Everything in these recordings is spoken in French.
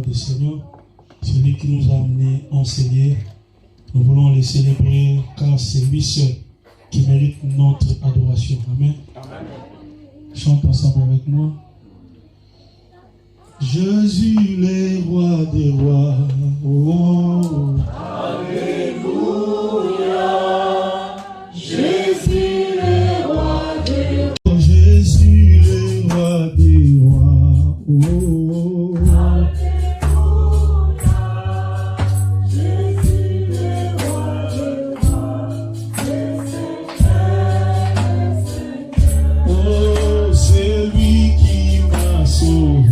du Seigneur, celui qui nous a amenés enseigner. Nous voulons le célébrer car c'est lui seul qui mérite notre adoration. Amen. Amen. Chante ensemble avec moi. Jésus, le roi des rois. Oh. Alléluia. Jésus, le roi des rois. Oh, Jésus, le roi des rois. Oh. Alléluia. Jésus, le roi des rois. Le Seigneur. Oh, c'est lui qui m'a sauvé.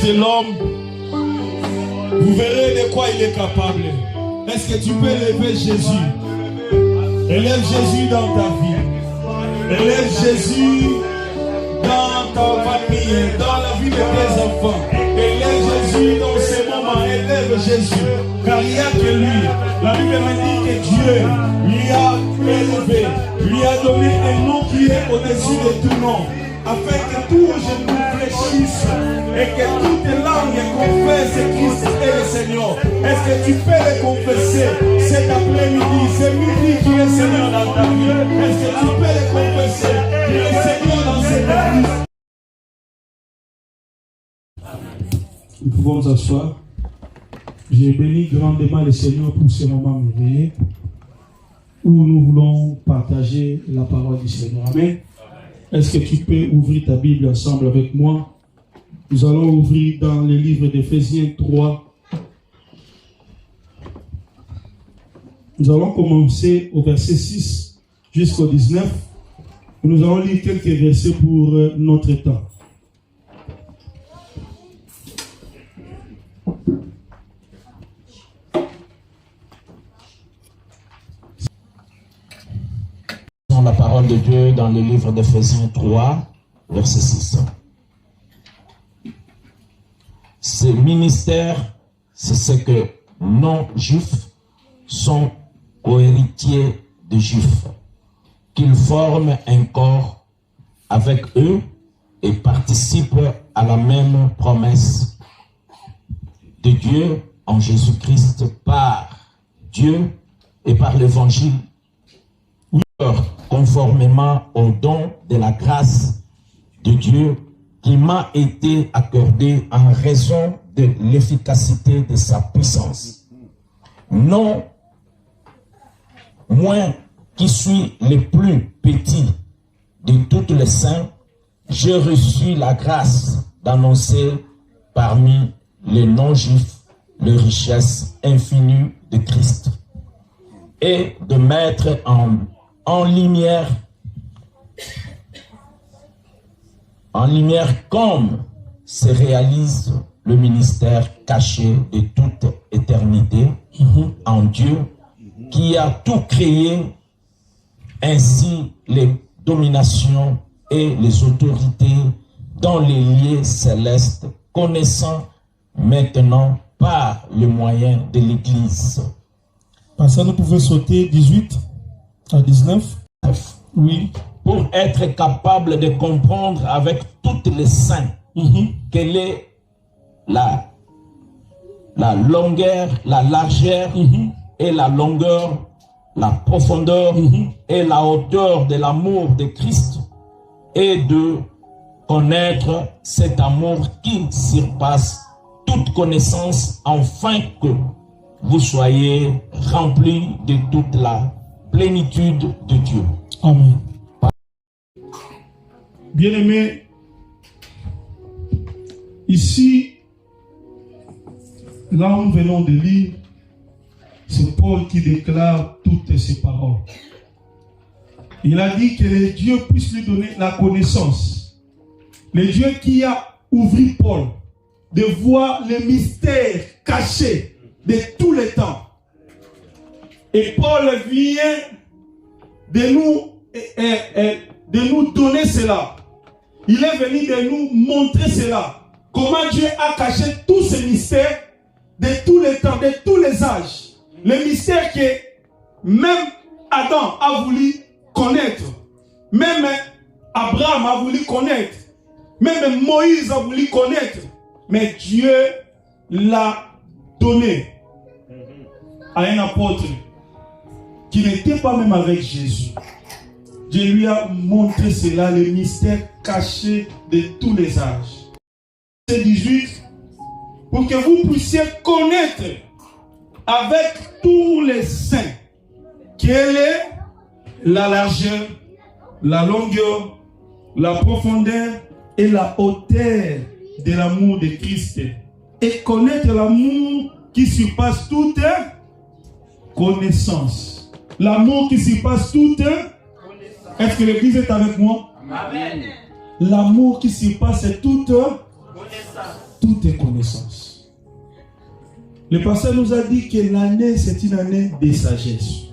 L'homme, vous verrez de quoi il est capable. Est-ce que tu peux élever Jésus? Élève Jésus dans ta vie. Élève Jésus dans ta famille, dans la vie de tes enfants. Élève Jésus dans ces moments. Élève Jésus. Car il n'y a que lui. La Bible me dit que Dieu lui a élevé, lui a donné un nom qui est au-dessus de tout nom, afin que tout genou fléchisse et que toute langue confesse que Christ est le Seigneur. Est-ce que tu peux le confesser cet après-midi? C'est lui qui est Seigneur dans ta vie. Est-ce que tu peux le confesser qu'il est Seigneur dans cette église? Nous pouvons nous asseoir. J'ai béni grandement le Seigneur pour ce moment merveilleux où nous voulons partager la parole du Seigneur. Amen. Est-ce que tu peux ouvrir ta Bible ensemble avec moi? Nous allons ouvrir dans le livre d'Éphésiens 3. Nous allons commencer au verset 6 jusqu'au 19. Nous allons lire quelques versets pour notre temps. La parole de Dieu dans le livre d'Éphésiens 3, verset 6. Ce ministère, c'est ce que non-juifs sont co-héritiers de juifs, qu'ils forment un corps avec eux et participent à la même promesse de Dieu en Jésus-Christ par Dieu et par l'évangile, conformément au don de la grâce de Dieu qui m'a été accordé en raison de l'efficacité de sa puissance. Non moi qui suis le plus petit de tous les saints, j'ai reçu la grâce d'annoncer parmi les non-juifs les richesses infinies de Christ et de mettre en lumière comme se réalise le ministère caché de toute éternité en Dieu qui a tout créé, ainsi les dominations et les autorités dans les lieux célestes, connaissant maintenant par le moyen de l'Église. Par ça, nous pouvons sauter 18 à 19. Oui. pour être capable de comprendre avec toutes les saints quelle est la longueur, la largeur et la longueur, la profondeur et la hauteur de l'amour de Christ, et de connaître cet amour qui surpasse toute connaissance, afin que vous soyez remplis de toute la plénitude de Dieu. Amen. Bien-aimés, ici, là où nous venons de lire, c'est Paul qui déclare toutes ces paroles. Il a dit que le Dieu puisse lui donner la connaissance. Le Dieu qui a ouvert Paul de voir les mystères cachés de tous les temps. Et Paul vient de nous donner cela. Il est venu de nous montrer cela. Comment Dieu a caché tous ces mystères de tous les temps, de tous les âges. Les mystères que même Adam a voulu connaître. Même Abraham a voulu connaître. Même Moïse a voulu connaître. Mais Dieu l'a donné à un apôtre qui n'était pas même avec Jésus. Dieu lui a montré cela, le mystère caché de tous les âges. C'est 18, pour que vous puissiez connaître avec tous les saints quelle est la largeur, la longueur, la profondeur et la hauteur de l'amour de Christ. Et connaître l'amour qui surpasse toute connaissance. L'amour qui surpasse toute connaissance. Est-ce que l'Église est avec moi? Amen. L'amour qui surpasse toute connaissance. Le pasteur nous a dit que l'année, c'est une année de sagesse.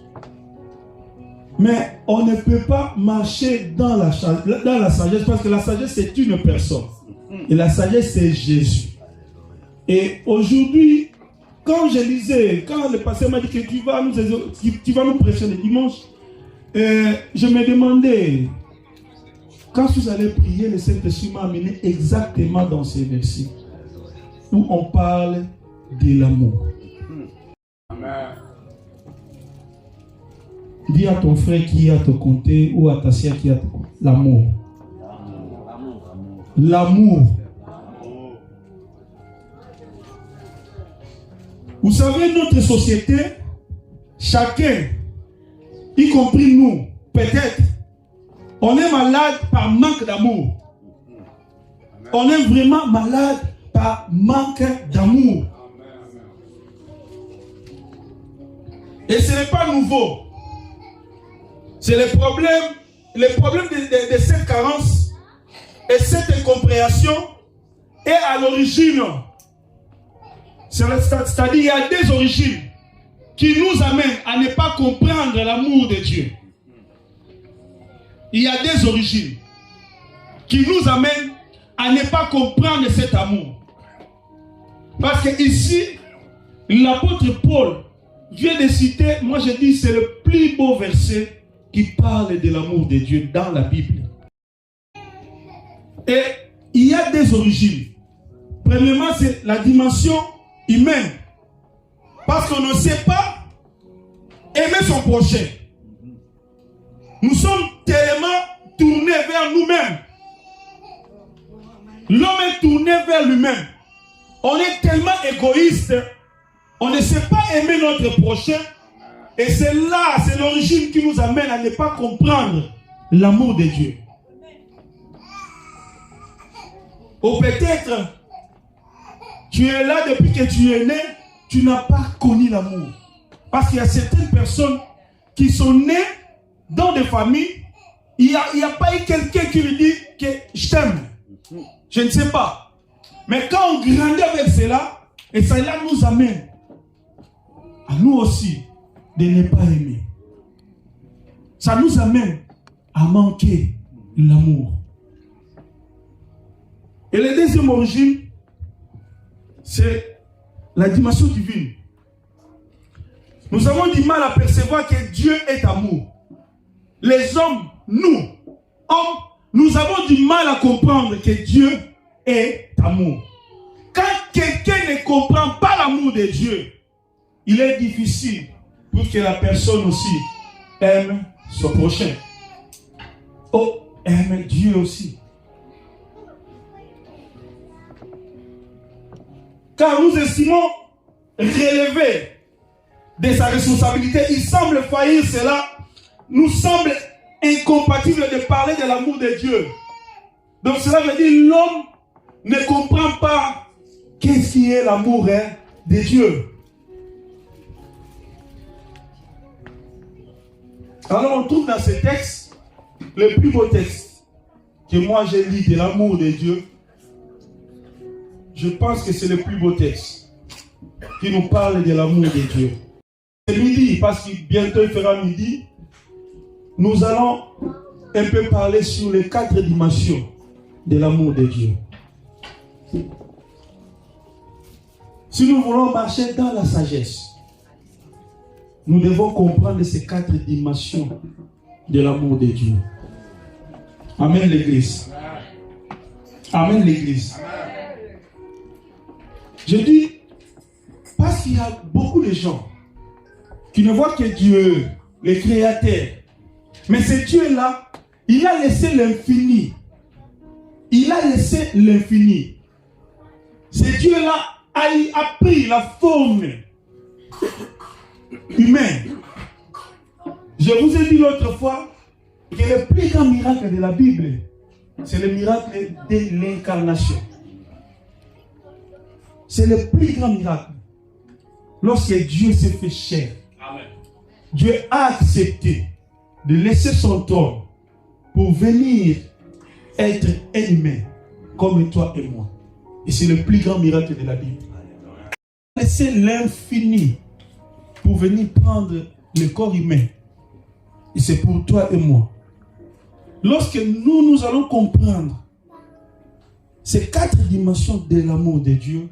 Mais on ne peut pas marcher dans la sagesse, parce que la sagesse, c'est une personne. Et la sagesse, c'est Jésus. Et aujourd'hui, quand je lisais, quand le pasteur m'a dit que tu vas nous prêcher le dimanche, je me demandais, quand vous allez prier, le Saint-Esprit m'a amené exactement dans ces versets où on parle de l'amour. Amen. Dis à ton frère qui est à te compter ou à ta sœur qui est à te compter, l'amour. L'amour. Vous savez, notre société, chacun, y compris nous, peut-être, on est malade par manque d'amour. On est vraiment malade par manque d'amour. Et ce n'est pas nouveau. C'est le problème de cette carence et cette incompréhension est à l'origine. C'est-à-dire qu'il y a des origines qui nous amènent à ne pas comprendre l'amour de Dieu. Il y a des origines qui nous amènent à ne pas comprendre cet amour. Parce que ici, l'apôtre Paul vient de citer, moi je dis, c'est le plus beau verset qui parle de l'amour de Dieu dans la Bible. Et il y a des origines. Premièrement, c'est la dimension humaine. Parce qu'on ne sait pas aimer son prochain. Nous sommes tellement tournés vers nous-mêmes. L'homme est tourné vers lui-même. On est tellement égoïste. On ne sait pas aimer notre prochain. Et c'est là, c'est l'origine qui nous amène à ne pas comprendre l'amour de Dieu. Ou peut-être, tu es là depuis que tu es né, tu n'as pas connu l'amour. Parce qu'il y a certaines personnes qui sont nées dans des familles, il n'y a pas eu quelqu'un qui lui dit que je t'aime. Je ne sais pas. Mais quand on grandit avec cela, et cela nous amène à nous aussi de ne pas aimer. Ça nous amène à manquer l'amour. Et la deuxième origine, c'est la dimension divine. Nous avons du mal à percevoir que Dieu est amour. Les hommes, nous, nous avons du mal à comprendre que Dieu est amour. Quand quelqu'un ne comprend pas l'amour de Dieu, il est difficile pour que la personne aussi aime son prochain. Oh, aime Dieu aussi. Car nous estimons relever de sa responsabilité, il semble faillir cela, nous semble incompatible de parler de l'amour de Dieu. Donc cela veut dire l'homme ne comprend pas qu'est-ce qui est l'amour de Dieu. Alors on trouve dans ce texte le plus beau texte que moi j'ai lu de l'amour de Dieu. Je pense que c'est le plus beau texte qui nous parle de l'amour de Dieu. C'est midi, parce que bientôt il fera midi. Nous allons un peu parler sur les 4 dimensions de l'amour de Dieu. Si nous voulons marcher dans la sagesse, nous devons comprendre ces 4 dimensions de l'amour de Dieu. Amen l'Église. Amen l'Église. Je dis, parce qu'il y a beaucoup de gens qui ne voient que Dieu, le Créateur. Mais ce Dieu-là, il a laissé l'infini. Il a laissé l'infini. Ce Dieu-là a pris la forme humaine. Je vous ai dit l'autre fois que le plus grand miracle de la Bible, c'est le miracle de l'incarnation. C'est le plus grand miracle. Lorsque Dieu s'est fait chair, amen, Dieu a accepté de laisser son trône pour venir être un humain comme toi et moi. Et c'est le plus grand miracle de la Bible. Il a laissé l'infini pour venir prendre le corps humain. Et c'est pour toi et moi. Lorsque nous allons comprendre ces 4 dimensions de l'amour de Dieu,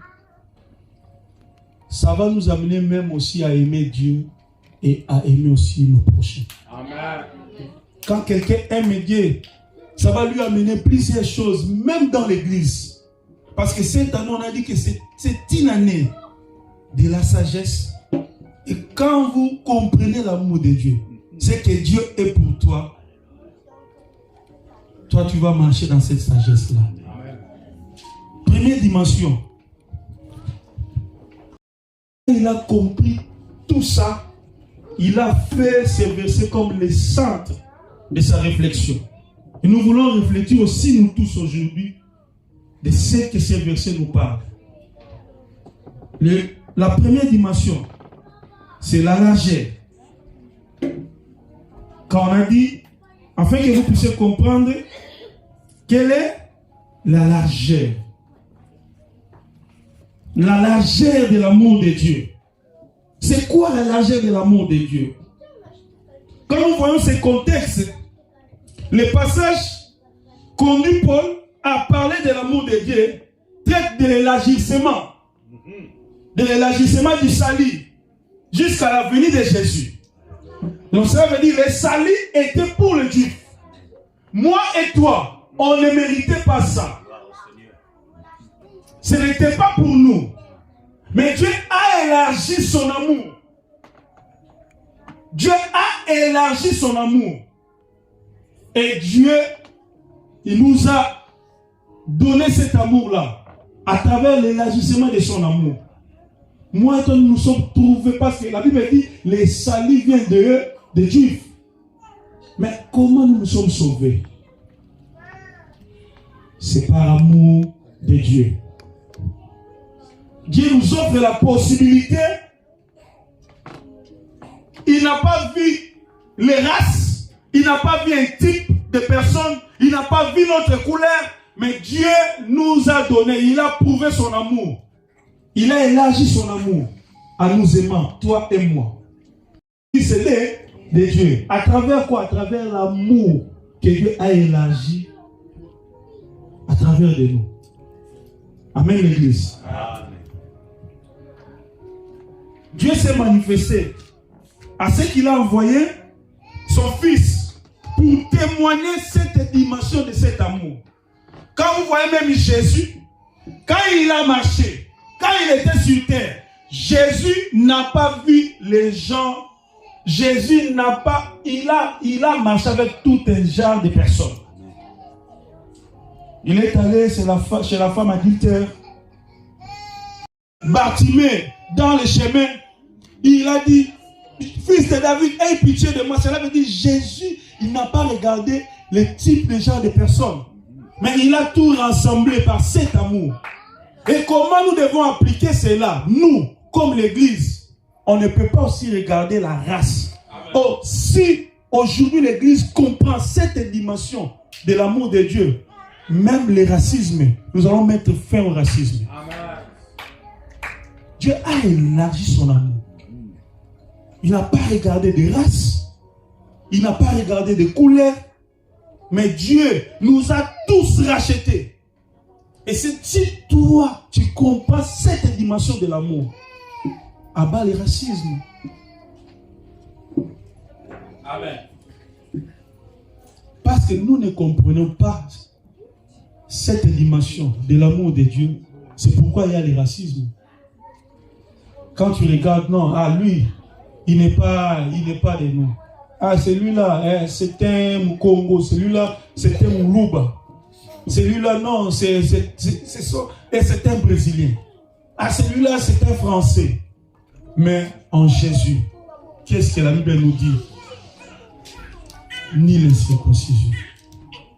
ça va nous amener même aussi à aimer Dieu et à aimer aussi nos prochains. Amen. Quand quelqu'un aime Dieu, ça va lui amener plusieurs choses, même dans l'église. Parce que cette année, on a dit que c'est une année de la sagesse. Et quand vous comprenez l'amour de Dieu, c'est que Dieu est pour toi. Toi, tu vas marcher dans cette sagesse-là. Première dimension. Il a compris tout ça. Il a fait ces versets comme le centre de sa réflexion. Et nous voulons réfléchir aussi, nous tous aujourd'hui, de ce que ces versets nous parlent. La première dimension, c'est la largeur. Quand on a dit, afin que vous puissiez comprendre, quelle est la largeur? La largeur de l'amour de Dieu. C'est quoi la largeur de l'amour de Dieu? Quand nous voyons ce contexte, le passage conduit Paul à parler de l'amour de Dieu, traite de l'élargissement du salut jusqu'à la venue de Jésus. Donc ça veut dire que le salut était pour le Juif. Moi et toi, on ne méritait pas ça. Ce n'était pas pour nous. Mais Dieu a élargi son amour. Dieu a élargi son amour. Et Dieu, il nous a donné cet amour-là à travers l'élargissement de son amour. Moi et toi, nous nous sommes trouvés parce que la Bible dit les salut viennent de eux, des Juifs. Mais comment nous nous sommes sauvés? C'est par amour de Dieu. Dieu nous offre la possibilité. Il n'a pas vu les races, il n'a pas vu un type de personne, il n'a pas vu notre couleur, mais Dieu nous a donné, il a prouvé son amour. Il a élargi son amour en nous aimant, toi et moi. C'est l'est de Dieu. À travers quoi? À travers l'amour que Dieu a élargi à travers de nous. Amen l'Église. Amen. Dieu s'est manifesté à ce qu'il a envoyé son Fils pour témoigner cette dimension de cet amour. Quand vous voyez même Jésus, quand il a marché, quand il était sur terre, Jésus n'a pas vu les gens. Jésus n'a pas, il a marché avec tout un genre de personnes. Il est allé chez la femme adultère. Bartimée, dans le chemin, il a dit, fils de David, aie pitié de moi. Cela veut dire Jésus, il n'a pas regardé le type de genre de personnes. Mais il a tout rassemblé par cet amour. Et comment nous devons appliquer cela? Nous, comme l'Église, on ne peut pas aussi regarder la race. Oh, si aujourd'hui l'Église comprend cette dimension de l'amour de Dieu, même le racisme, nous allons mettre fin au racisme. Amen. Dieu a élargi son amour. Il n'a pas regardé de race, il n'a pas regardé de couleur, mais Dieu nous a tous rachetés. Et si toi, tu comprends cette dimension de l'amour, abat le racisme. Amen. Parce que nous ne comprenons pas cette dimension de l'amour de Dieu. C'est pourquoi il y a le racisme. Quand tu regardes, non, ah lui, il n'est pas de nous. Ah celui-là, c'est un Congo, celui-là, c'est un Moulouba. Celui-là, non, c'est ça. Et c'est un Brésilien. Ah celui-là, c'est un Français. Mais en Jésus, qu'est-ce que la Bible nous dit? Ni la circoncision,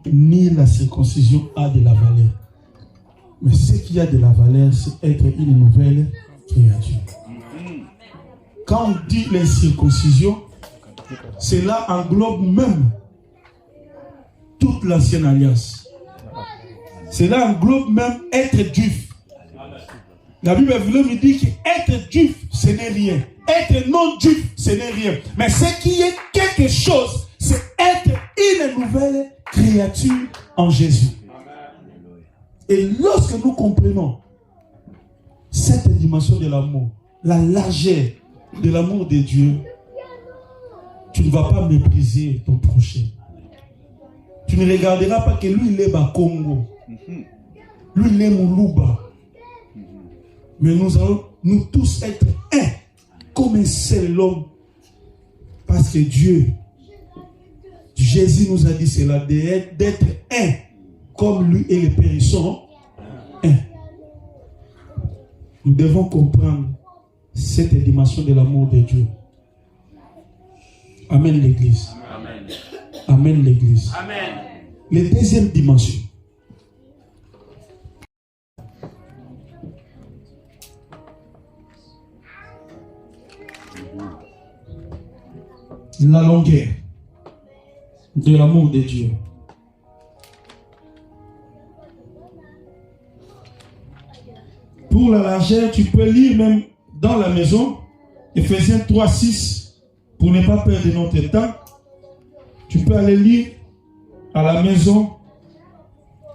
ni la circoncision a de la valeur. Mais ce qui a de la valeur, c'est être une nouvelle créature. Quand on dit la circoncision, cela englobe même toute l'ancienne alliance. Cela englobe même être juif. La Bible veut me dire qu'être juif, ce n'est rien. Être non juif, ce n'est rien. Mais ce qui est quelque chose, c'est être une nouvelle créature en Jésus. Et lorsque nous comprenons cette dimension de l'amour, la largeur de l'amour de Dieu, tu ne vas pas mépriser ton prochain. Tu ne regarderas pas que lui, il est bas Congo. Lui, il est Moulouba. Mais nous allons, nous tous, être un, comme un seul homme. Parce que Dieu, Jésus nous a dit cela, d'être un, comme lui et les Pères sont un. Nous devons comprendre cette dimension de l'amour de Dieu. Amen l'Église. Amen. Amen l'Église. Amen. La deuxième dimension. La longueur de l'amour de Dieu. Pour la largeur, tu peux lire même dans la maison, Ephésiens 3:6, pour ne pas perdre notre temps. Tu peux aller lire à la maison.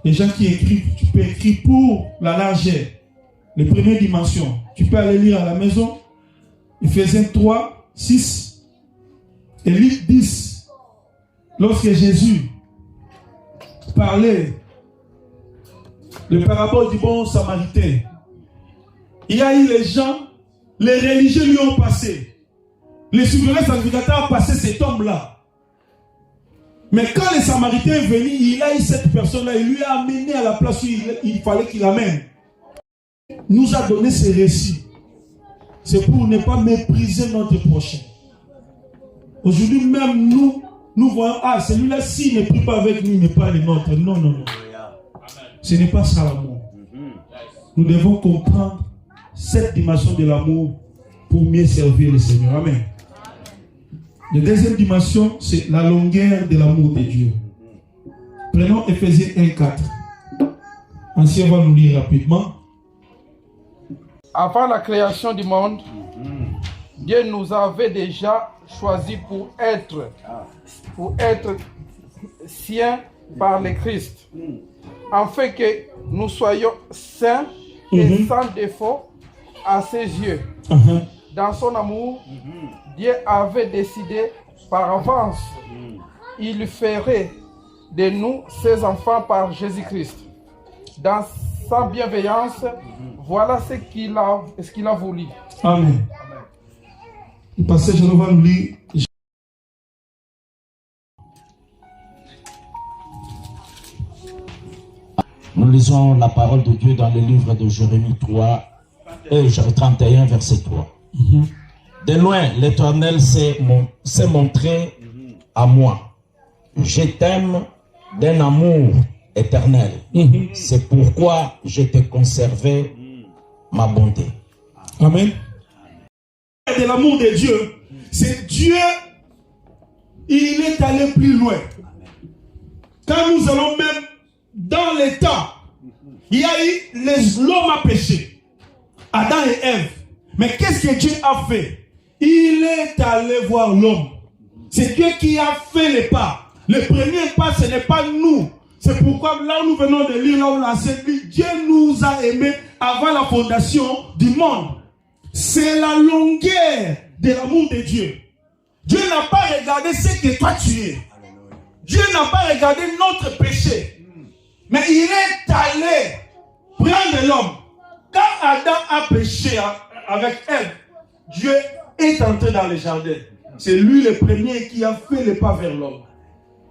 Les gens qui écrivent, tu peux écrire pour la largeur, les premières dimensions. Tu peux aller lire à la maison, Ephésiens 3:6. Et Luc 10, lorsque Jésus parlait le parabole du bon samaritain, il y a eu les gens, les religieux lui ont passé. Les souverains sacrificateurs ont passé cet homme-là. Mais quand le samaritain est venu, il a eu cette personne-là, il lui a amené à la place où il fallait qu'il l'amène. Il nous a donné ce récit. C'est pour ne pas mépriser notre prochain. Aujourd'hui, même nous voyons, ah, celui-là, s'il ne prie pas avec nous, il n'est pas le nôtre. Non, non, non. Ce n'est pas ça l'amour. Nous devons comprendre cette dimension de l'amour pour mieux servir le Seigneur. Amen. La deuxième dimension, c'est la longueur de l'amour de Dieu. Prenons Ephésiens 1:4. Ancien va nous lire rapidement. Avant la création du monde, Dieu nous avait déjà choisis pour être siens par le Christ, afin que nous soyons saints et sans défaut à ses yeux. Dans son amour, Dieu avait décidé par avance il ferait de nous ses enfants par Jésus-Christ. Dans sa bienveillance, voilà ce qu'il a voulu. Amen. Le passage, on va nous lire. Nous lisons la parole de Dieu dans le livre de Jérémie 31, verset 3. De loin, l'Éternel s'est montré à moi. Je t'aime d'un amour éternel. C'est pourquoi je t'ai conservé ma bonté. Amen. De l'amour de Dieu, c'est Dieu, il est allé plus loin. Quand nous allons même dans les temps, il y a eu l'homme a péché, Adam et Ève. Mais qu'est-ce que Dieu a fait? Il est allé voir l'homme. C'est Dieu qui a fait les pas. Le premier pas, ce n'est pas nous. C'est pourquoi là où nous venons de lire, là où la dit, Dieu nous a aimés avant la fondation du monde. C'est la longueur de l'amour de Dieu. Dieu n'a pas regardé ce que toi tu es. Dieu n'a pas regardé notre péché. Mais il est allé prendre l'homme. Quand Adam a péché avec Ève, Dieu est entré dans le jardin. C'est lui le premier qui a fait le pas vers l'homme.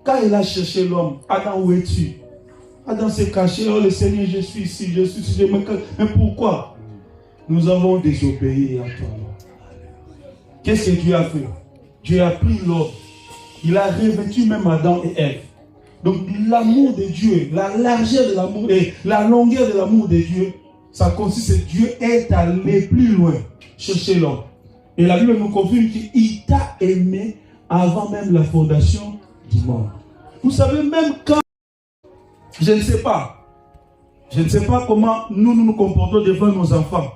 Quand il a cherché l'homme, Adam, où es-tu? Adam s'est caché. Oh le Seigneur, je suis ici, je suis ici. Mais pourquoi? Nous avons désobéi à toi. Qu'est-ce que Dieu a fait? Dieu a pris l'homme. Il a revêtu même Adam et Ève. Donc l'amour de Dieu, la largeur de l'amour et la longueur de l'amour de Dieu, ça consiste à Dieu est allé plus loin chercher l'homme. Et la Bible nous confirme qu'il t'a aimé avant même la fondation du monde. Vous savez, même quand, je ne sais pas comment nous comportons devant nos enfants.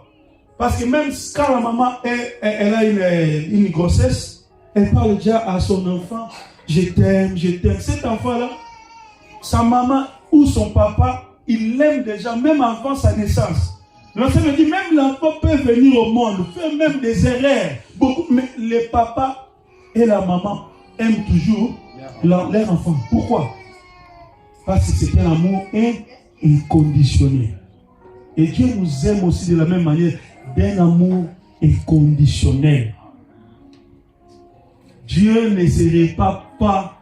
Parce que même quand la maman elle a une grossesse, elle parle déjà à son enfant, je t'aime, je t'aime. Cet enfant-là, sa maman ou son papa, il l'aime déjà, même avant sa naissance. L'enfant me dit, même l'enfant peut venir au monde, faire même des erreurs. Beaucoup, mais les papas et la maman aiment toujours leur enfant. Pourquoi? Parce que c'est un amour inconditionnel. Et Dieu nous aime aussi de la même manière, d'un amour inconditionnel. Dieu ne serait pas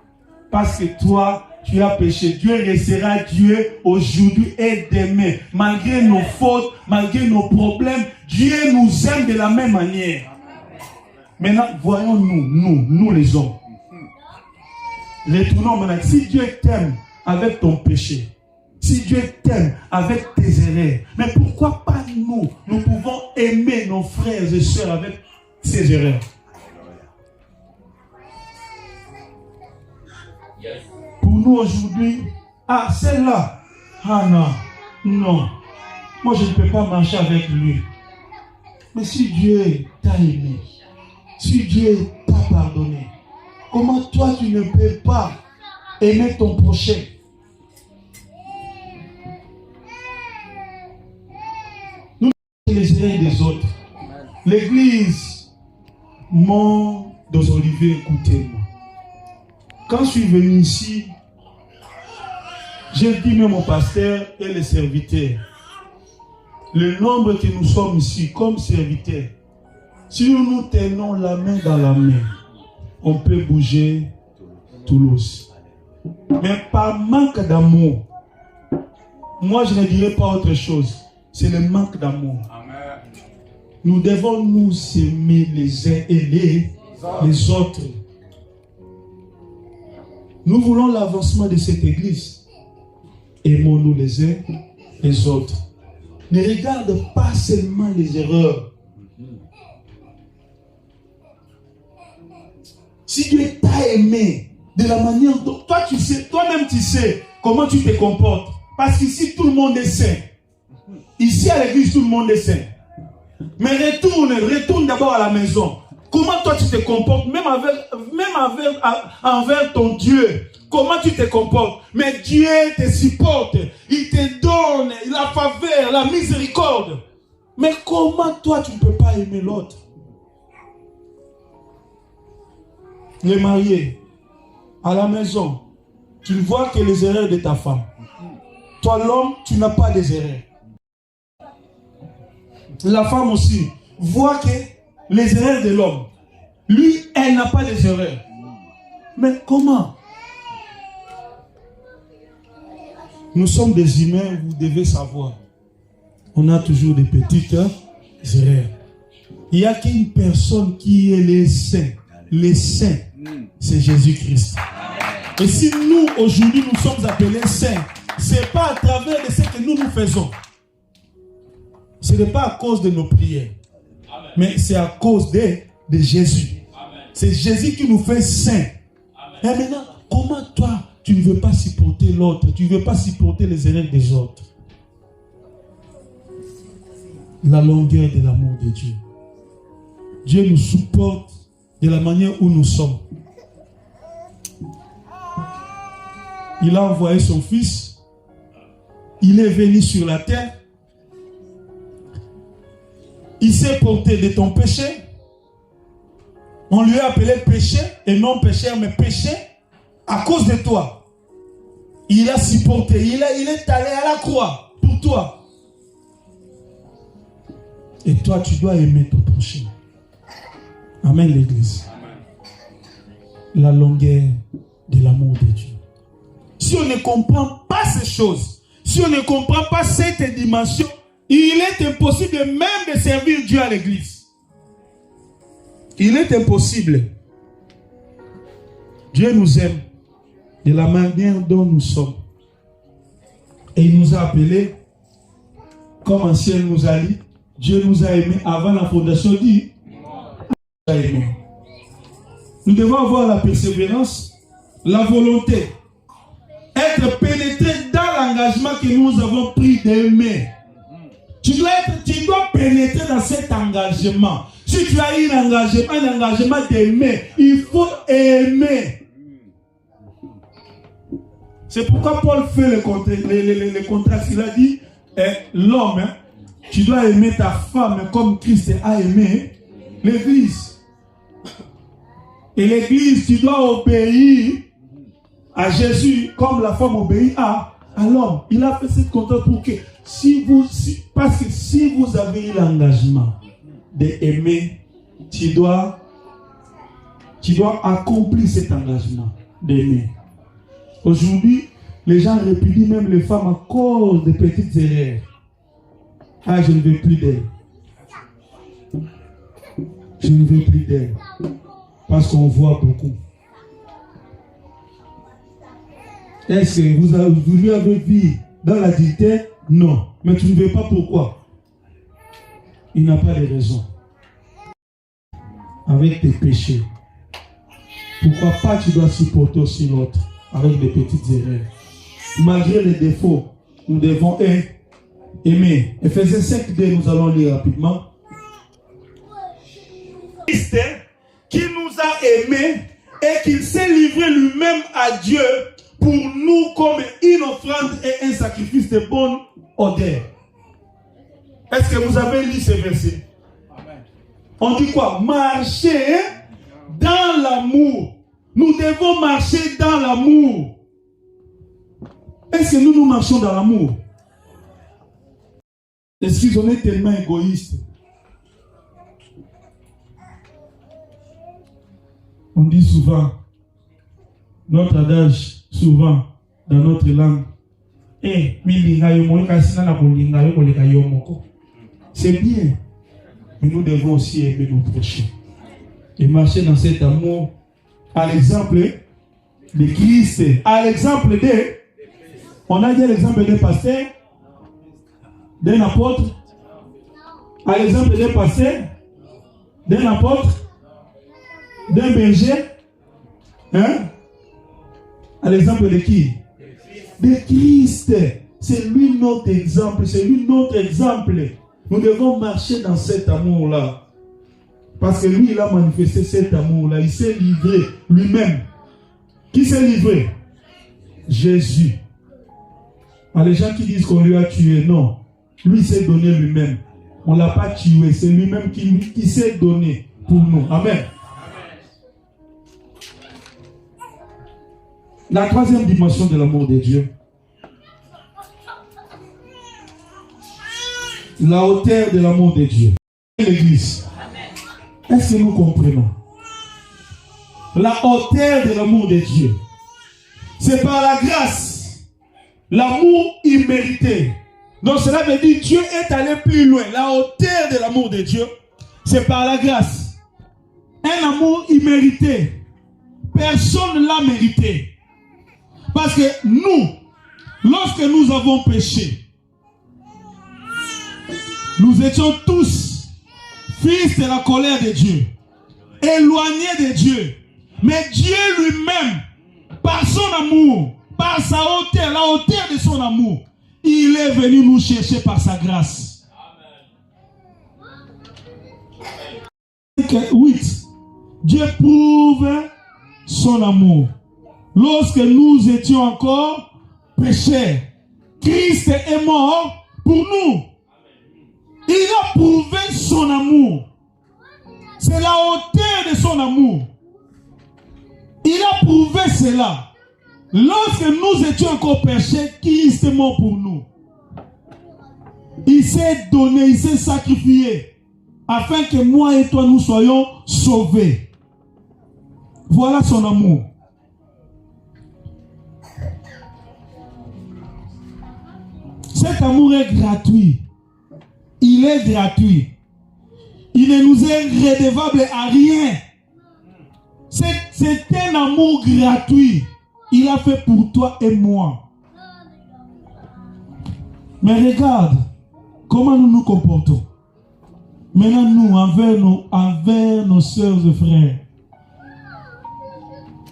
parce que toi, tu as péché. Dieu restera Dieu aujourd'hui et demain. Malgré nos fautes, malgré nos problèmes, Dieu nous aime de la même manière. Maintenant, voyons-nous, nous les hommes. Retournons maintenant. Si Dieu t'aime avec ton péché, si Dieu t'aime avec tes erreurs, mais pourquoi pas nous? Nous pouvons aimer nos frères et sœurs avec ces erreurs. Pour nous aujourd'hui, celle-là, non, moi je ne peux pas marcher avec lui. Mais si Dieu t'a aimé, si Dieu t'a pardonné, comment toi tu ne peux pas aimer ton prochain? Nous les erreurs des autres. L'église, Mont des Oliviers, écoutez-moi. Quand je suis venu ici, j'ai dit même au pasteur et les serviteurs, le nombre que nous sommes ici comme serviteurs, si nous nous tenons la main dans la main, on peut bouger Toulouse. Mais par manque d'amour, moi je ne dirais pas autre chose, c'est le manque d'amour. Nous devons nous aimer les uns et les autres. Nous voulons l'avancement de cette église. Aimons-nous les uns les autres. Ne regarde pas seulement les erreurs. Si Dieu t'a aimé de la manière dont toi tu sais, toi-même tu sais comment tu te comportes. Parce qu'ici tout le monde est saint. Ici à l'église tout le monde est saint. Mais retourne d'abord à la maison. Comment toi tu te comportes, même envers ton Dieu. Comment tu te comportes? Mais Dieu te supporte. Il te donne la faveur, la miséricorde. Mais comment toi tu ne peux pas aimer l'autre? Les mariés, à la maison, tu ne vois que les erreurs de ta femme. Toi, l'homme, tu n'as pas des erreurs. La femme aussi voit que les erreurs de l'homme. Lui, elle n'a pas des erreurs. Mais comment? Nous sommes des humains, vous devez savoir. On a toujours des petites erreurs. Il n'y a qu'une personne qui est le saint. Le saint, c'est Jésus-Christ. Et si nous, aujourd'hui, nous sommes appelés saints, ce n'est pas à travers de ce que nous faisons. Ce n'est pas à cause de nos prières. Mais c'est à cause de Jésus. C'est Jésus qui nous fait saints. Et maintenant, comment toi, tu ne veux pas supporter l'autre? Tu ne veux pas supporter les erreurs des autres? La longueur de l'amour de Dieu. Dieu nous supporte de la manière où nous sommes. Il a envoyé son fils. Il est venu sur la terre. Il s'est porté de ton péché. On lui a appelé péché et non pécheur, mais péché à cause de toi. Il a supporté. Il est allé à la croix pour toi. Et toi, tu dois aimer ton prochain. Amen, l'église. La longueur de l'amour de Dieu. Si on ne comprend pas ces choses, si on ne comprend pas cette dimension, il est impossible même de servir Dieu à l'église. Il est impossible. Dieu nous aime de la manière dont nous sommes. Et il nous a appelés, comme un ciel nous a dit, Dieu nous a aimés avant la fondation dit. Nous devons avoir la persévérance, la volonté, être pénétré dans l'engagement que nous avons pris d'aimer. Tu dois pénétrer dans cet engagement. Si tu as un engagement d'aimer, il faut aimer. C'est pourquoi Paul fait le contraste. Il a dit, l'homme, tu dois aimer ta femme comme Christ a aimé l'église. Et l'église, tu dois obéir à Jésus comme la femme obéit à l'homme. Il a fait cette contrainte pour que parce que si vous avez eu l'engagement d'aimer, tu dois accomplir cet engagement d'aimer. Aujourd'hui, les gens répudient même les femmes à cause de petites erreurs. Ah, je ne veux plus d'elle. Je ne veux plus d'elle. Parce qu'on voit beaucoup. Est-ce que vous lui avez vu dans l'adultère? Non. Mais tu ne veux pas pourquoi? Il n'a pas de raison. Avec tes péchés. Pourquoi pas tu dois supporter aussi l'autre avec des petites erreurs? Malgré les défauts, nous devons aimer. Ephésiens 5:2, nous allons lire rapidement. Christ qui nous a aimés et qu'il s'est livré lui-même à Dieu pour nous comme une offrande et un sacrifice de bonne odeur. Est-ce que vous avez lu ce verset? Amen. On dit quoi? Marcher dans l'amour. Nous devons marcher dans l'amour. Est-ce que nous marchons dans l'amour? Est-ce qu'on est tellement égoïste? On dit souvent, notre adage, souvent, dans notre langue, c'est bien, mais nous devons aussi aimer nos prochains et marcher dans cet amour à l'exemple de Christ, à l'exemple de, on a dit l'exemple d'un pasteur, d'un apôtre, à l'exemple d'un pasteur, d'un apôtre, d'un berger, hein? À l'exemple de qui? De Christ. C'est lui notre exemple, c'est lui notre exemple. Nous devons marcher dans cet amour-là. Parce que lui, il a manifesté cet amour-là. Il s'est livré lui-même. Qui s'est livré? Jésus. Alors, les gens qui disent qu'on lui a tué, non. Lui s'est donné lui-même. On ne l'a pas tué, c'est lui-même qui s'est donné pour nous. Amen. La troisième dimension de l'amour de Dieu. La hauteur de l'amour de Dieu. L'église. Est-ce que nous comprenons? La hauteur de l'amour de Dieu. C'est par la grâce. L'amour immérité. Donc cela veut dire que Dieu est allé plus loin. La hauteur de l'amour de Dieu, c'est par la grâce. Un amour immérité. Personne ne l'a mérité. Parce que nous, lorsque nous avons péché, nous étions tous fils de la colère de Dieu, éloignés de Dieu. Mais Dieu lui-même, par son amour, par sa hauteur, la hauteur de son amour, il est venu nous chercher par sa grâce. Amen. 8. Dieu prouve son amour. Lorsque nous étions encore pécheurs, Christ est mort pour nous. Il a prouvé son amour. C'est la hauteur de son amour. Il a prouvé cela. Lorsque nous étions encore pécheurs, Christ est mort pour nous. Il s'est donné, il s'est sacrifié, afin que moi et toi nous soyons sauvés. Voilà son amour. Cet amour est gratuit. Il est gratuit. Il ne nous est redevable à rien. C'est un amour gratuit. Il a fait pour toi et moi. Mais regarde comment nous nous comportons. Maintenant, nous, envers nos sœurs et frères.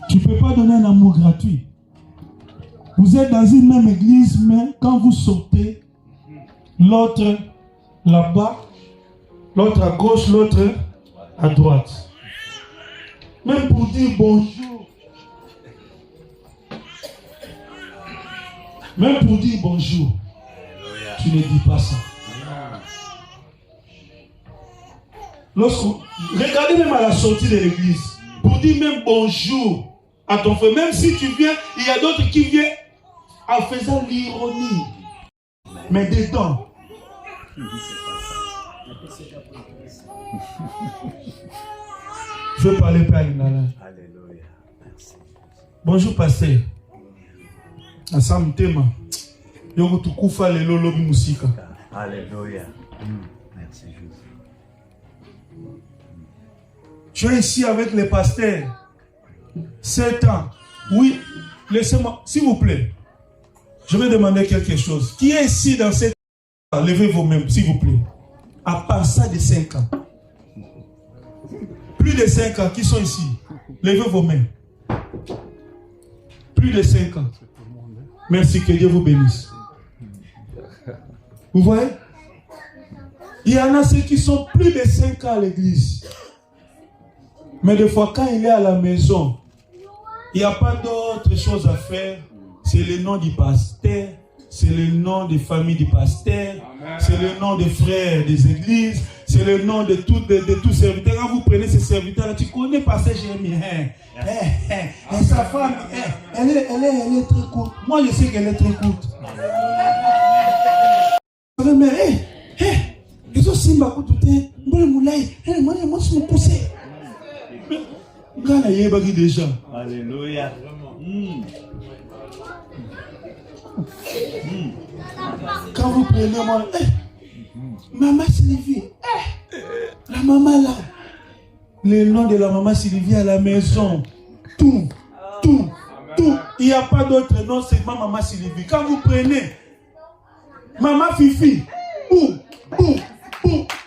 Tu ne peux pas donner un amour gratuit. Vous êtes dans une même église, mais quand vous sortez, l'autre là-bas, l'autre à gauche, l'autre à droite. Même pour dire bonjour. Même pour dire bonjour, tu ne dis pas ça. Regardez même à la sortie de l'église, pour dire même bonjour à ton frère, même si tu viens, il y a d'autres qui viennent en faisant l'ironie. Mais dedans, je veux parler Père Inala. Alléluia. Merci. Bonjour pasteur. Asam tema. Yoko tukufa lelo lobi musika. Alléluia. Merci Jésus. Je suis ici avec les pasteurs. 7 ans. Oui, laissez-moi, s'il vous plaît. Je vais demander quelque chose. Qui est ici dans cette... Levez vos mains, s'il vous plaît. À part ça de 5 ans. Plus de 5 ans qui sont ici. Levez vos mains. Plus de 5 ans. Merci, que Dieu vous bénisse. Vous voyez? Il y en a ceux qui sont plus de 5 ans à l'église. Mais des fois, quand il est à la maison, il n'y a pas d'autre chose à faire. C'est le nom du pasteur, c'est le nom des familles du pasteur, c'est le nom des frères des églises, c'est le nom de tous serviteurs. Quand vous prenez ces serviteurs-là, tu connais pasteur Jérémie. Sa femme, elle est très courte. Moi, je sais qu'elle est très courte. Mais, ils ont simba koutouté, moi moulay, moi je me poussais. Déjà. Alléluia. Quand vous prenez moi, maman Sylvie, la maman là, le nom de la maman Sylvie à la maison, tout. Il n'y a pas d'autre nom, c'est maman Sylvie. Quand vous prenez maman Fifi, boum,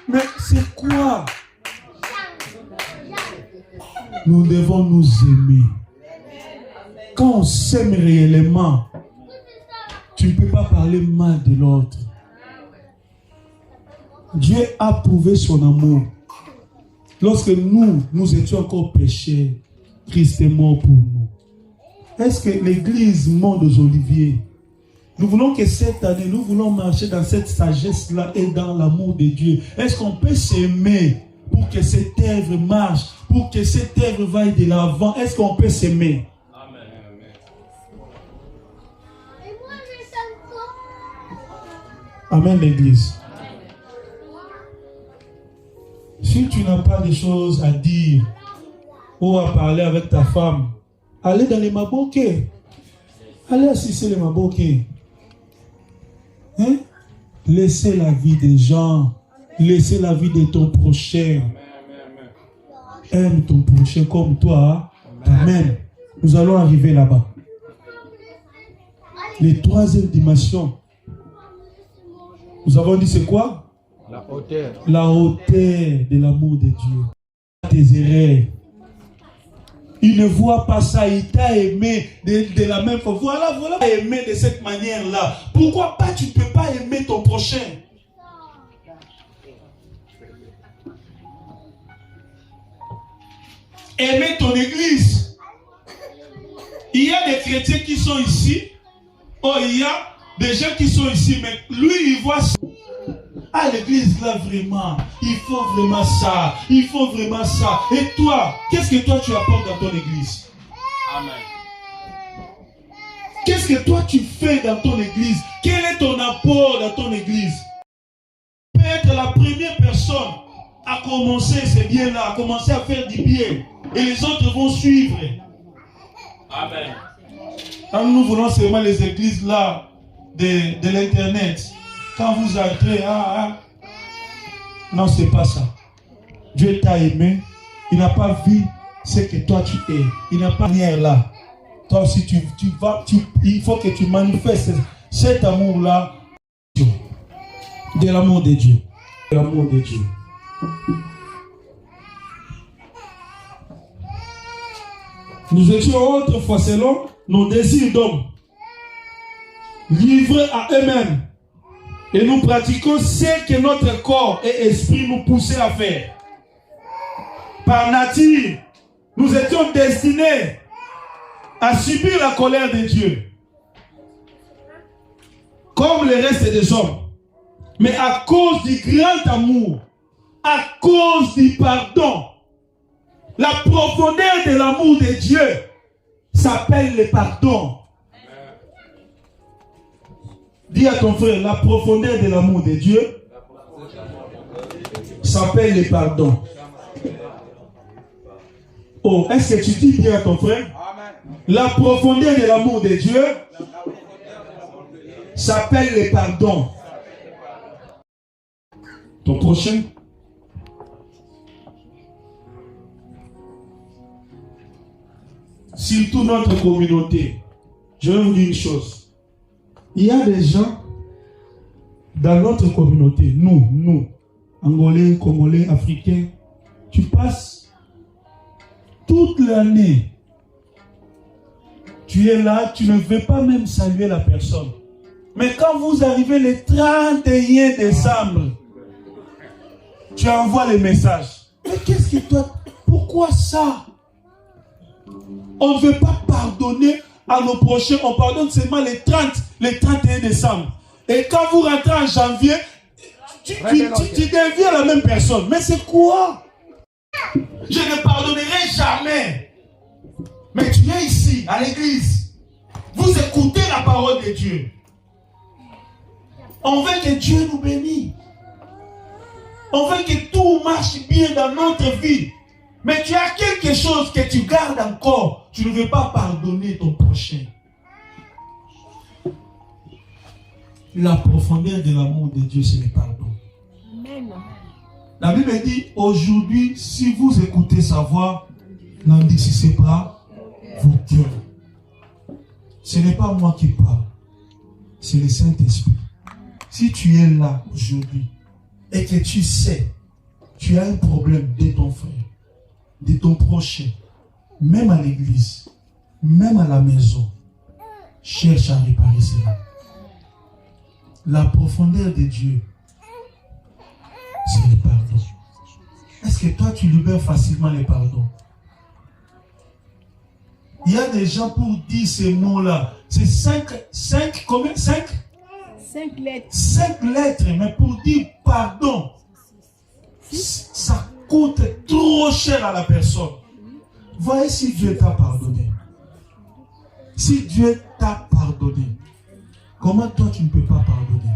mais c'est quoi? Nous devons nous aimer. Quand on s'aime réellement, tu ne peux pas parler mal de l'autre. Dieu a prouvé son amour. Lorsque nous étions encore pécheurs, Christ est mort pour nous. Est-ce que l'église Monde aux Oliviers, nous voulons que cette année, nous voulons marcher dans cette sagesse-là et dans l'amour de Dieu. Est-ce qu'on peut s'aimer pour que cette œuvre marche, pour que cette œuvre vaille de l'avant? Est-ce qu'on peut s'aimer? Amen, l'église. Si tu n'as pas de choses à dire ou à parler avec ta femme, allez dans les maboké. Allez assister les maboké. Hein? Laissez la vie des gens. Laissez la vie de ton prochain. Aime ton prochain comme toi. Amen. Nous allons arriver là-bas. Les troisième dimension. Nous avons dit c'est quoi? La hauteur. La hauteur de l'amour de Dieu. Tes erreurs. Il ne voit pas ça. Il t'a aimé de la même façon. Voilà, aimé de cette manière-là. Pourquoi pas tu ne peux pas aimer ton prochain? Aimer ton église. Il y a des chrétiens qui sont ici. Oh, il y a des gens qui sont ici, mais lui, il voit ça. Ah, l'église, là, vraiment, il faut vraiment ça. Il faut vraiment ça. Et toi, qu'est-ce que toi, tu apportes dans ton église? Amen. Qu'est-ce que toi, tu fais dans ton église? Quel est ton apport dans ton église? Tu peux être la première personne à commencer ce bien-là, à commencer à faire du bien. Et les autres vont suivre. Amen. Quand nous voulons seulement les églises là de l'internet, quand vous entrez, non, c'est pas ça. Dieu t'a aimé, il n'a pas vu ce que toi tu es. Il n'a pas manière là. Toi aussi il faut que tu manifestes cet amour-là de l'amour de Dieu. De l'amour de Dieu. Nous étions autrefois selon nos désirs d'hommes, livrés à eux-mêmes. Et nous pratiquons ce que notre corps et esprit nous poussaient à faire. Par nature, nous étions destinés à subir la colère de Dieu, comme le reste des hommes. Mais à cause du grand amour, à cause du pardon, la profondeur de l'amour de Dieu s'appelle le pardon. Dis à ton frère, la profondeur de l'amour de Dieu s'appelle le pardon. Oh, est-ce que tu dis bien à ton frère? La profondeur de l'amour de Dieu s'appelle le pardon. Ton prochain? Surtout notre communauté. Je vais vous dire une chose. Il y a des gens dans notre communauté, nous, Angolais, Congolais, Africains, tu passes toute l'année. Tu es là, tu ne veux pas même saluer la personne. Mais quand vous arrivez le 31 décembre, tu envoies les messages. Mais qu'est-ce que toi, pourquoi ça? On ne veut pas pardonner à nos prochains, on pardonne seulement les 31 décembre. Et quand vous rentrez en janvier, tu deviens la même personne. Mais c'est quoi? Je ne pardonnerai jamais. Mais tu es ici, à l'église. Vous écoutez la parole de Dieu. On veut que Dieu nous bénisse. On veut que tout marche bien dans notre vie. Mais tu as quelque chose que tu gardes encore. Tu ne veux pas pardonner ton prochain. La profondeur de l'amour de Dieu, c'est le pardon. Amen. La Bible dit, aujourd'hui, si vous écoutez sa voix, n'endicissez pas vos cœurs. Ce n'est pas moi qui parle. C'est le Saint-Esprit. Si tu es là aujourd'hui et que tu sais, tu as un problème de ton frère, de ton prochain, même à l'église, même à la maison, cherche à réparer cela. La profondeur de Dieu, c'est le pardon. Est-ce que toi, tu libères facilement les pardons? Il y a des gens pour dire ces mots-là. C'est 5 lettres. 5 lettres, mais pour dire pardon, ça coûte trop cher à la personne. Voyez si Dieu t'a pardonné. Si Dieu t'a pardonné, comment toi tu ne peux pas pardonner?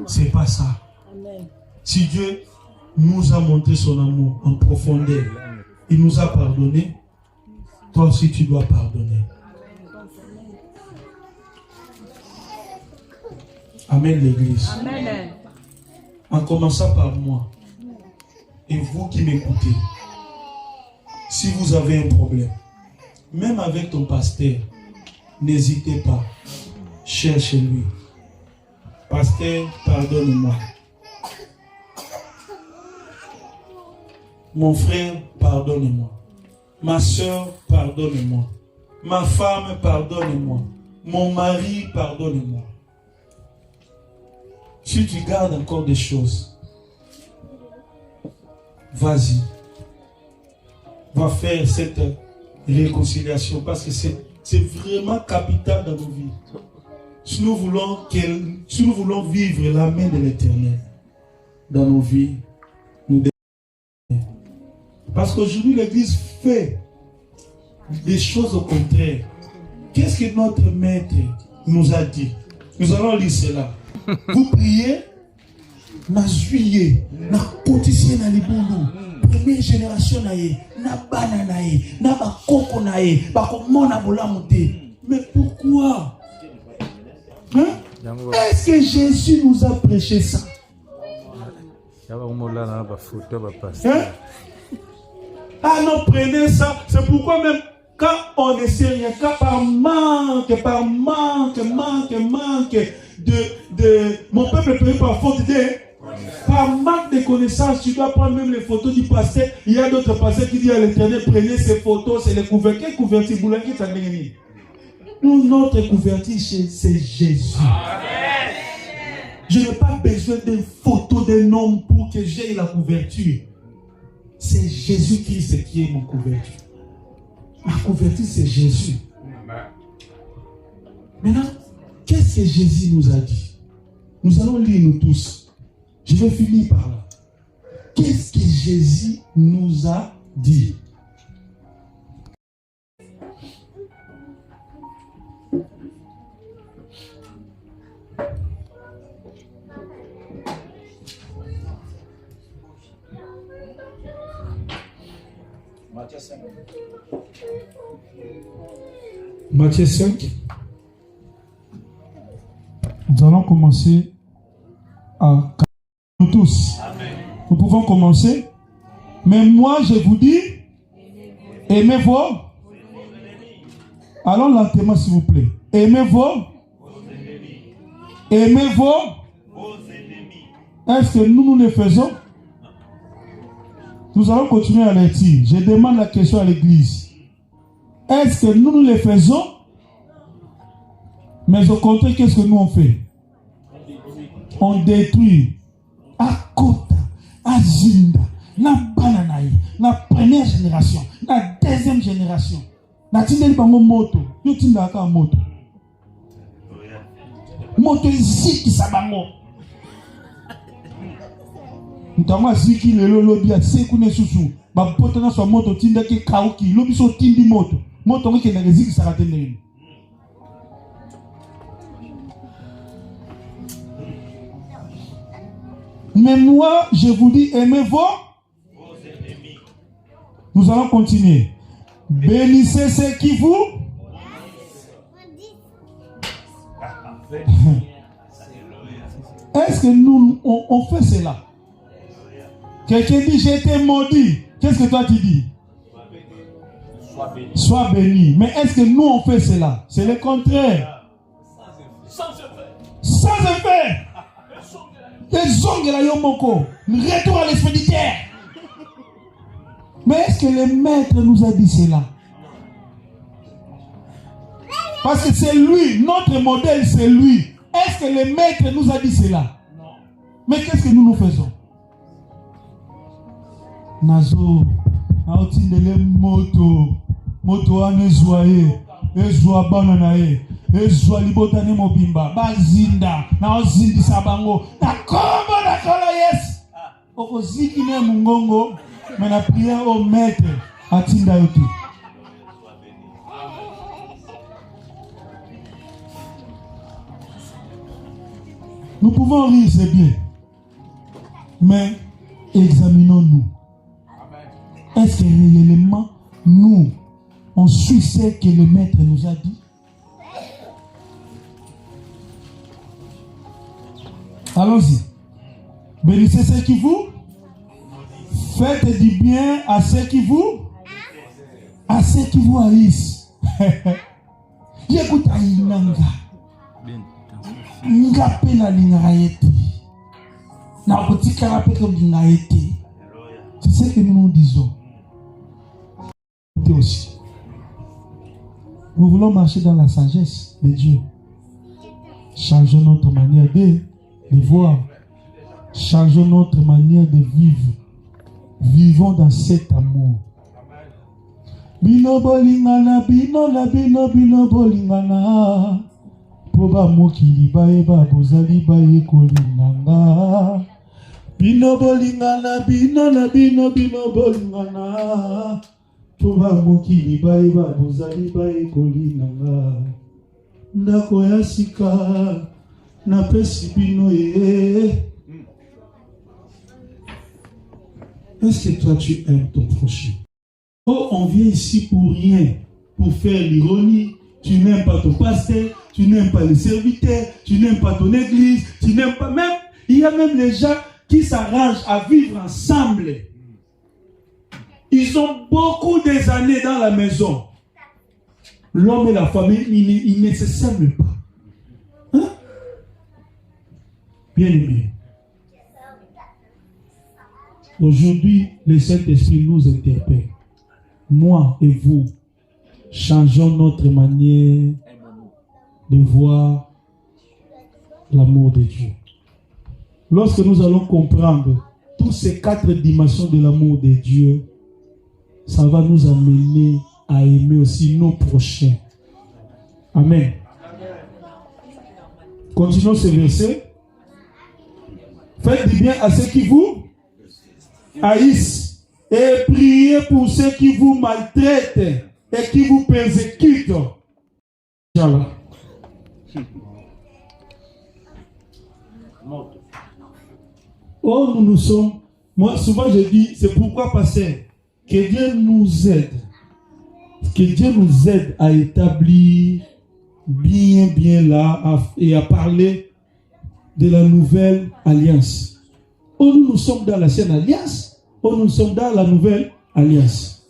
C'est pas ça. Si Dieu nous a montré son amour en profondeur, il nous a pardonné, toi aussi tu dois pardonner. Amen l'église. Amen. En commençant par moi, et vous qui m'écoutez, si vous avez un problème, même avec ton pasteur, n'hésitez pas, cherchez-lui. Pasteur, pardonne-moi. Mon frère, pardonne-moi. Ma soeur, pardonne-moi. Ma femme, pardonne-moi. Mon mari, pardonne-moi. Si tu gardes encore des choses, vas-y. Va faire cette réconciliation parce que c'est vraiment capital dans nos vies. Si nous voulons vivre la main de l'Éternel dans nos vies, nous devons. Parce qu'aujourd'hui, l'Église fait des choses au contraire. Qu'est-ce que notre maître nous a dit? Nous allons lire cela. Vous priez, na juillet, na potissier na libundu, première génération na ye, na bana na ye, na bakoko na ye, bakomona bolamute. Mais pourquoi? Hein? Est-ce que Jésus nous a prêché ça? Hein? Ah non, prenez ça. C'est pourquoi même quand on ne sait rien, quand par manque de mon peuple périt par faute de, par manque de connaissances, tu dois prendre même les photos du pasteur. Il y a d'autres pasteurs qui disent à l'Éternel, prenez ces photos, c'est les couverts. Quel couverture boulangui ça n'est? Nous, notre couverture, c'est Jésus. Amen. Je n'ai pas besoin d'une photo d'un homme pour que j'aie la couverture. C'est Jésus-Christ qui est mon couverture. Ma couverture, c'est Jésus. Maintenant, qu'est-ce que Jésus nous a dit? Nous allons lire nous tous. Je vais finir par là. Qu'est-ce que Jésus nous a dit? Matthieu 5. Nous allons commencer à nous tous. Amen. Nous pouvons commencer. Mais moi, je vous dis, aimez vos. Allons lentement, s'il vous plaît. Aimez vos. Aimez vos. Est-ce que nous le faisons? Nous allons continuer à les dire. Je demande la question à l'église. Est-ce que nous le faisons? Mais au contraire, qu'est-ce que nous on fait? On détruit. À Kota, à Zinda, na Bananaï, na première génération, na deuxième génération. Na Tindeli Bango Moto, yo Tindaka Moto. Moto Ziki Sabango. Ntama Ziki lelo lobi a sekune susu. Ba potana so moto Tindaki Kauki, lobi so Tindi Moto. Moto ngeke na Ziki Saratendeni. Mais moi, je vous dis, aimez vos ennemis. Nous allons continuer. Bénissez ceux qui vous. Est-ce que nous, on fait cela? Quelqu'un dit, j'ai été maudit. Qu'est-ce que toi tu dis? Sois béni. Mais est-ce que nous, on fait cela? C'est le contraire. Sans effet. Les ongles la yomoko, retour à l'esprit du terre. Mais est-ce que le maître nous a dit cela? Parce que c'est lui, notre modèle c'est lui. Est-ce que le maître nous a dit cela? Non. Mais qu'est-ce que nous faisons? Nazo, naotindele moto anezoye, ezwa bananaye. Ezwa libotane mobimba bazinda na ozindi sabango na kombo na kolo yes okoziki ne mungongo mais na prière au maître atinda yote. Nous pouvons rire, c'est bien. Mais examinons-nous. Est-ce que réellement, nous, on suit ce que le maître nous a dit? Allons-y. Bénissez ceux qui vous. Faites du bien à ceux qui vous. À ceux qui vous haïssent. Écoute, nga pena lingaete. Na petit carapé comme lingaete. C'est ce que nous nous disons. Aussi. Nous voulons marcher dans la sagesse de Dieu. Changeons notre manière de voir. Changeons notre manière de vivre. Vivons dans cet amour. Bino bolingana, bino bolingana. Poba mokili baeba bozali baye kolinanga. Bino bolingana, bino bolingana. Poba mokili baeba bozali baye kolinanga. Ndako ya sika na pesi bino ye. Est-ce que toi tu aimes ton prochain? Oh, on vient ici pour rien, pour faire l'ironie. Tu n'aimes pas ton pasteur, tu n'aimes pas les serviteurs, tu n'aimes pas ton église, tu n'aimes pas même. Il y a même les gens qui s'arrangent à vivre ensemble. Ils ont beaucoup des années dans la maison. L'homme et la famille, ils ne se s'aiment pas. Hein? Bien aimé. Aujourd'hui, le Saint-Esprit nous interpelle. Moi et vous, changeons notre manière de voir l'amour de Dieu. Lorsque nous allons comprendre toutes ces 4 dimensions de l'amour de Dieu, ça va nous amener à aimer aussi nos prochains. Amen. Continuons ce verset. Faites du bien à ceux qui vous haïssent et priez pour ceux qui vous maltraitent et qui vous persécutent. Oh, nous sommes. Moi, souvent je dis, c'est pourquoi, pasteur, que Dieu nous aide. Que Dieu nous aide à établir bien là et à parler de la nouvelle alliance. Oh, nous sommes dans l'ancienne alliance. Oh, nous sommes dans la nouvelle alliance.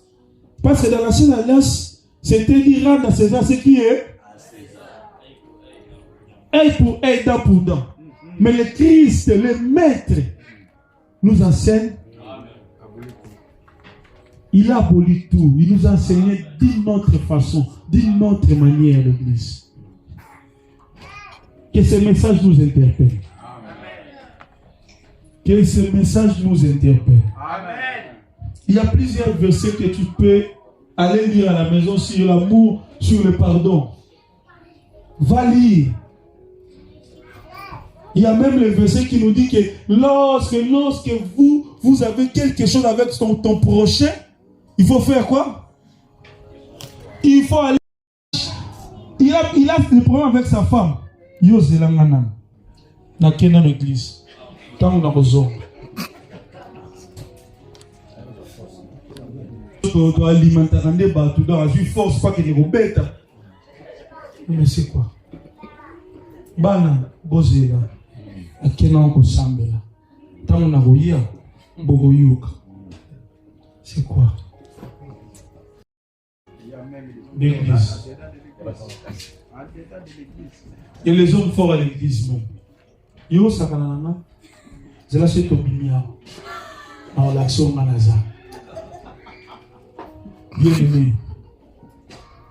Parce que dans l'ancienne alliance, c'était dire rendre à César ce qui est œil pour œil, dent pour dent. Mais le Christ, le Maître, nous enseigne. Il a aboli tout. Il nous a enseigné d'une autre façon, d'une autre manière, l'Église. Que ce message nous interpelle. Que ce message nous interpelle. Amen. Il y a plusieurs versets que tu peux aller lire à la maison sur l'amour, sur le pardon. Va lire. Il y a même le verset qui nous dit que lorsque vous avez quelque chose avec ton prochain, il faut faire quoi? Il faut aller. Il a des problèmes avec sa femme. Yo zelangana. Na kena l'église. Tant on a besoin. Tu dois alimenter un débat, tu dois avoir force, pas que tu rebêtes. Mais c'est quoi? Bana, bozela. Akena on kosambela. Tant on a goya, bogoyuka. C'est quoi? L'église. Il y a les hommes forts à l'église même. Yo sakanana. C'est là c'est Tobimia. Dans l'action Manaza. Bien aimé.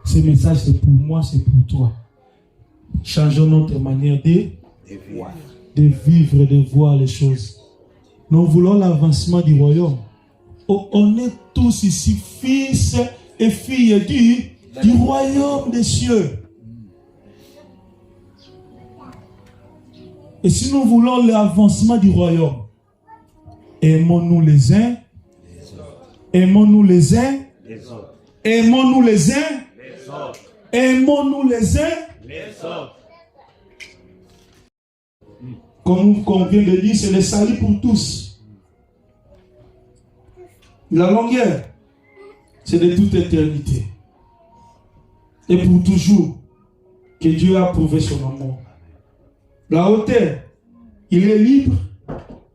Ce message c'est pour moi, c'est pour toi. Changeons notre manière de vivre et de voir les choses. Nous voulons l'avancement du royaume. On est tous ici fils et filles du royaume des cieux. Et si nous voulons l'avancement du royaume, aimons-nous les uns, aimons-nous les uns, aimons-nous les uns, aimons-nous les uns, les autres. comme on vient de dire, c'est le salut pour tous. La longueur, c'est de toute éternité. Et pour toujours, que Dieu a prouvé son amour. La hauteur, il est libre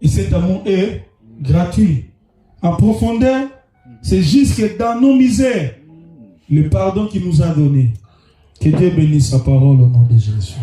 et cet amour est gratuit. En profondeur, c'est jusque dans nos misères, le pardon qu'il nous a donné. Que Dieu bénisse sa parole au nom de Jésus.